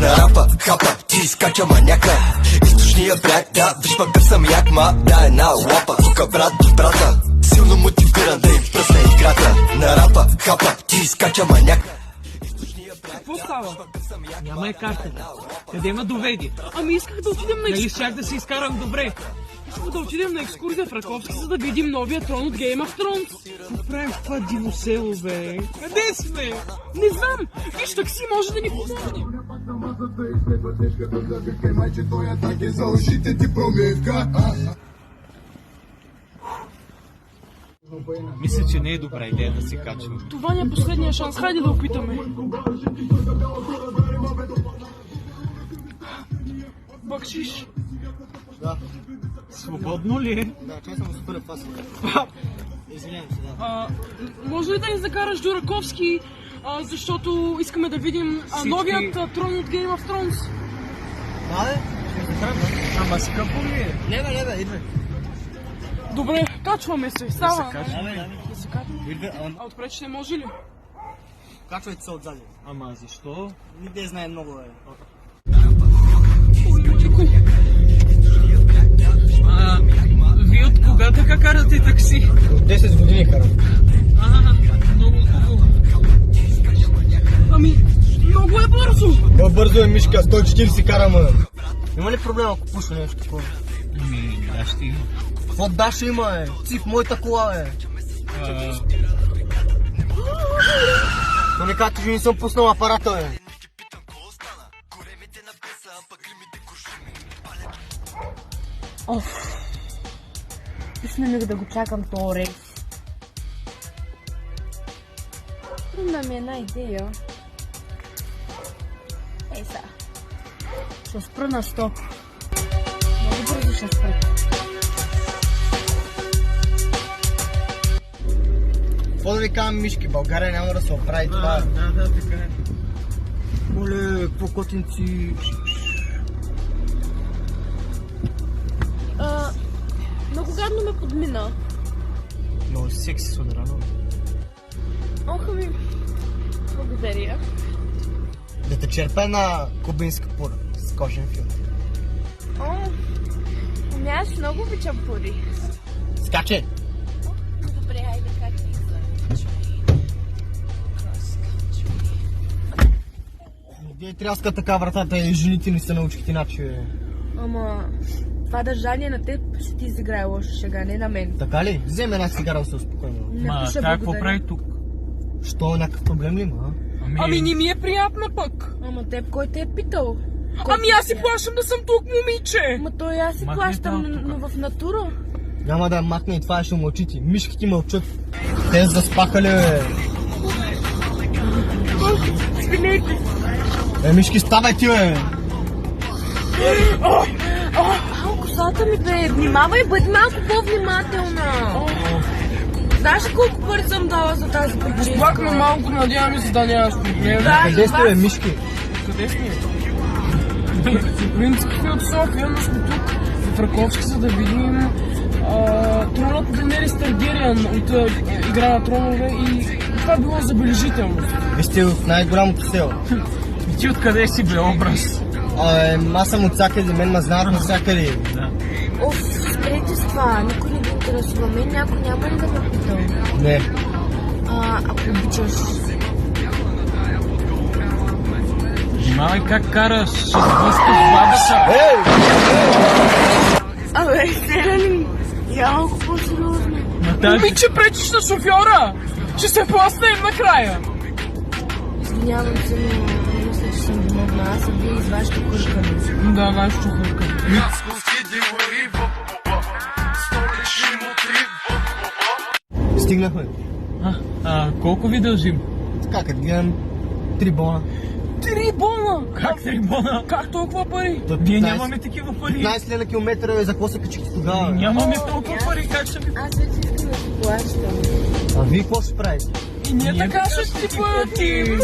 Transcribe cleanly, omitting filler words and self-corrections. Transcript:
на рапа, хапа, ти изкача маняка. Източния бряг, да, виж пък да съм як, ма, да, една лапа. Тука брат до брата, силно мотивиран да им пръсна играта. На рапа, хапа, ти изкача маняка. Какво става? Няма е карта. Къде ме доведи? Ами исках да отидем на екскурзия. Нали щях да се изкарам добре? Исках да отидем на екскурзия в Раковски, за да видим новия трон от Game of Thrones. Какво правим в това диво село, бе? Къде сме? Не знам. Виж, такси може да ни помогне. Мисля, че не е добра идея да се качвам. Това ни е последния шанс. Хайде да опитаме. Бакшиш? Да. Свободно ли е? Да, чай съм супер пас. Извинявам се, да. Може ли да ни закараш до Раковски, защото искаме да видим новият трон от Game of Thrones? Да, бе, ще закарам, да. Ама скъпо ли е? Не, бе, идвай. Добре, качваме се. Става. Да се качваме. Идвай, А отпред ще може ли? Качвайте се отзади. Ама защо? Никъде знае много, бе. Вие от кога така карате такси? От 10 години карам. Много хубаво. Ами, много е бързо. Бързо е, Мишка, 140 карам. Има ли проблем, ако пуша нещо такова? Да, ще има. Какво да ще има, бе? Циф, моята кола, бе. То не като ви не съм пуснал апарата, бе. Не мога да го чакам този рейс. Трудна ми една идея. Ей сега. Ще спра на стоп. Много бързо ще спра. Какво да ви казвам, Мишки, България няма да се оправи това. Да, така е. Оле, какво котинци. Много гадно ме подмина. Много секси с удрано. Ох, ми. Благодаря. Да те черпа една кубинска пура с кожен филтър. Ами аз много обичам пури. Скачай! Добре, хайде, качай. Где тряска така вратата и жените не се научихте иначе. Ама това държание на теб ще ти изиграе лошо шега, не на мен. Така ли? Вземе една цигара се успокойно. Не пиша какво благодаря. прави тук? Що, някакъв проблем ли има? Ами не ми е приятна пък. Ама теб кой те е питал? Ами аз си плащам да съм тук, момиче. Ама той аз си Махни плащам, там тук. но в натура. Няма да махне и това ще мълчите. Мишките мълчат. Те заспаха ли, бе? Извинете. Мишки, ставай ти, бе! Косата ми, бе, внимавай, бъди малко по-внимателна. Знаеш ли колко пари съм дала за тази прическа? Плакна малко, надявам се да нямаш проблем. Да, Къде сте, бе, Мишки? Къде сме? В принцип сме от София, но сме тук в Раковски, за да видим тронът на Денерис Таргериан от Игра на тронове и това било забележително. Вие сте в най-голямото село. И ти откъде си, бе, образ? Аз съм от всякъде, мен ме знаят от всякъде. Оф, спрете с това, никой не ги интересува. Мен някой няма ли да ме питал? Не. Ако обичаш. Внимавай как караш, ще сблъскаш бабата. Абе, сега ли? Я малко по-сериозно. Момиче, пречиш на шофьора! Ще се пласнем накрая! Извинявам се, но не мисля, че съм виновна. Аз съм вие из вашето хъркане. Да, нашето хъркане. Стигнахме. Колко ви дължим? Така, като гледам 3 бона. 3 бона! Как 3 бона? Как толкова пари? То Ние 15 нямаме такива пари. 15 лена километра, бе, за какво се качихте тогава? Нямаме толкова пари, как ще ви... Аз вече искам да си плащам. А вие какво ще правите? И ние така ще си платим.